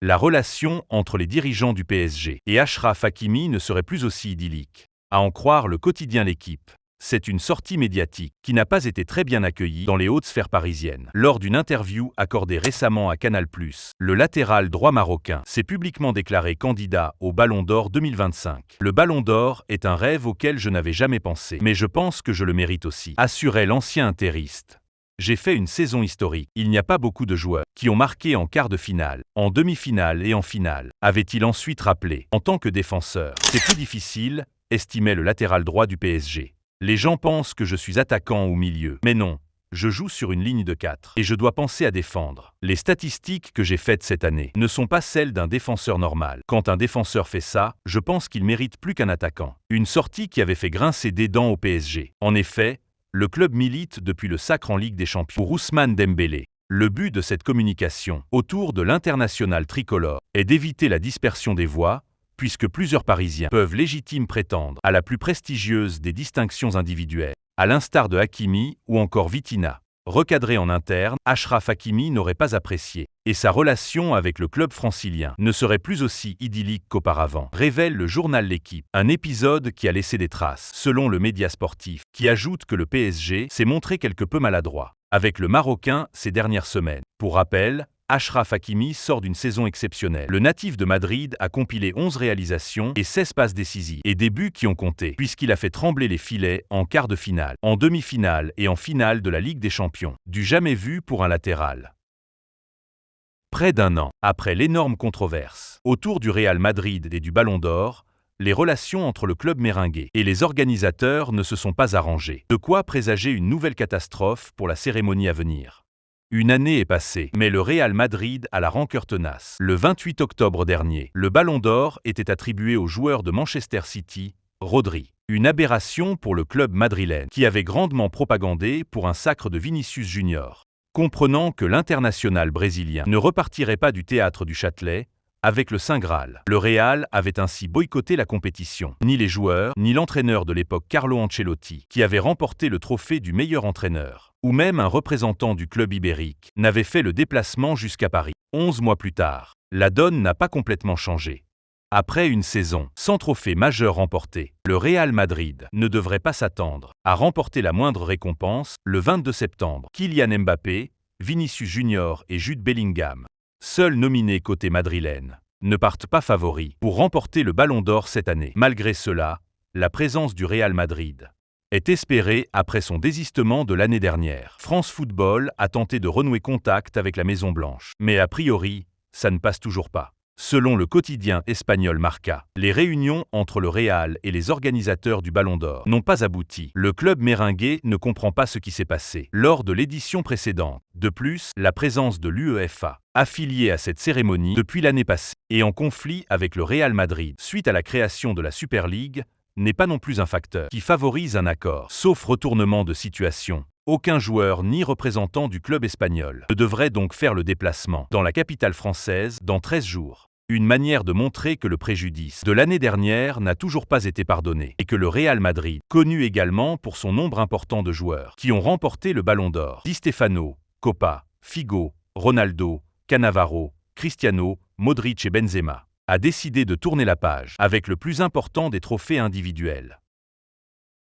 La relation entre les dirigeants du PSG et Achraf Hakimi ne serait plus aussi idyllique. À en croire le quotidien L'Équipe, c'est une sortie médiatique qui n'a pas été très bien accueillie dans les hautes sphères parisiennes. Lors d'une interview accordée récemment à Canal+, le latéral droit marocain s'est publiquement déclaré candidat au Ballon d'Or 2025. Le Ballon d'Or est un rêve auquel je n'avais jamais pensé, mais je pense que je le mérite aussi, assurait l'ancien interiste. J'ai fait une saison historique. Il n'y a pas beaucoup de joueurs qui ont marqué en quart de finale, en demi-finale et en finale, avait-il ensuite rappelé. En tant que défenseur, c'est plus difficile, estimait le latéral droit du PSG. Les gens pensent que je suis attaquant ou milieu. Mais non, je joue sur une ligne de 4 et je dois penser à défendre. Les statistiques que j'ai faites cette année ne sont pas celles d'un défenseur normal. Quand un défenseur fait ça, je pense qu'il mérite plus qu'un attaquant. Une sortie qui avait fait grincer des dents au PSG. En effet, le club milite depuis le sacre en Ligue des Champions pour Ousmane Dembélé. Le but de cette communication autour de l'international tricolore est d'éviter la dispersion des voix, puisque plusieurs Parisiens peuvent légitimement prétendre à la plus prestigieuse des distinctions individuelles, à l'instar de Hakimi ou encore Vitinha. Recadré en interne, Achraf Hakimi n'aurait pas apprécié, et sa relation avec le club francilien ne serait plus aussi idyllique qu'auparavant, révèle le journal L'Équipe. Un épisode qui a laissé des traces, selon le média sportif, qui ajoute que le PSG s'est montré quelque peu maladroit avec le Marocain ces dernières semaines. Pour rappel, Achraf Hakimi sort d'une saison exceptionnelle. Le natif de Madrid a compilé 11 réalisations et 16 passes décisives, et des buts qui ont compté, puisqu'il a fait trembler les filets en quart de finale, en demi-finale et en finale de la Ligue des Champions. Du jamais vu pour un latéral. Près d'un an après l'énorme controverse autour du Real Madrid et du Ballon d'Or, les relations entre le club merengue et les organisateurs ne se sont pas arrangées. De quoi présager une nouvelle catastrophe pour la cérémonie à venir. Une année est passée, mais le Real Madrid a la rancœur tenace. Le 28 octobre dernier, le Ballon d'Or était attribué au joueur de Manchester City, Rodri. Une aberration pour le club madrilène, qui avait grandement propagandé pour un sacre de Vinicius Junior. Comprenant que l'international brésilien ne repartirait pas du théâtre du Châtelet avec le Saint Graal, le Real avait ainsi boycotté la compétition. Ni les joueurs, ni l'entraîneur de l'époque Carlo Ancelotti, qui avait remporté le trophée du meilleur entraîneur, ou même un représentant du club ibérique, n'avaient fait le déplacement jusqu'à Paris. 11 mois plus tard, la donne n'a pas complètement changé. Après une saison sans trophée majeur remporté, le Real Madrid ne devrait pas s'attendre à remporter la moindre récompense le 22 septembre. Kylian Mbappé, Vinicius Junior et Jude Bellingham, seuls nominés côté madrilène, ne partent pas favoris pour remporter le Ballon d'Or cette année. Malgré cela, la présence du Real Madrid est espérée après son désistement de l'année dernière. France Football a tenté de renouer contact avec la Maison-Blanche, mais a priori, ça ne passe toujours pas. Selon le quotidien espagnol Marca, les réunions entre le Real et les organisateurs du Ballon d'Or n'ont pas abouti. Le club merengue ne comprend pas ce qui s'est passé lors de l'édition précédente. De plus, la présence de l'UEFA, affiliée à cette cérémonie depuis l'année passée, et en conflit avec le Real Madrid suite à la création de la Super League, n'est pas non plus un facteur qui favorise un accord. Sauf retournement de situation, aucun joueur ni représentant du club espagnol ne devrait donc faire le déplacement dans la capitale française dans 13 jours. Une manière de montrer que le préjudice de l'année dernière n'a toujours pas été pardonné et que le Real Madrid, connu également pour son nombre important de joueurs qui ont remporté le Ballon d'Or, Di Stefano, Copa, Figo, Ronaldo, Cannavaro, Cristiano, Modric et Benzema, a décidé de tourner la page avec le plus important des trophées individuels.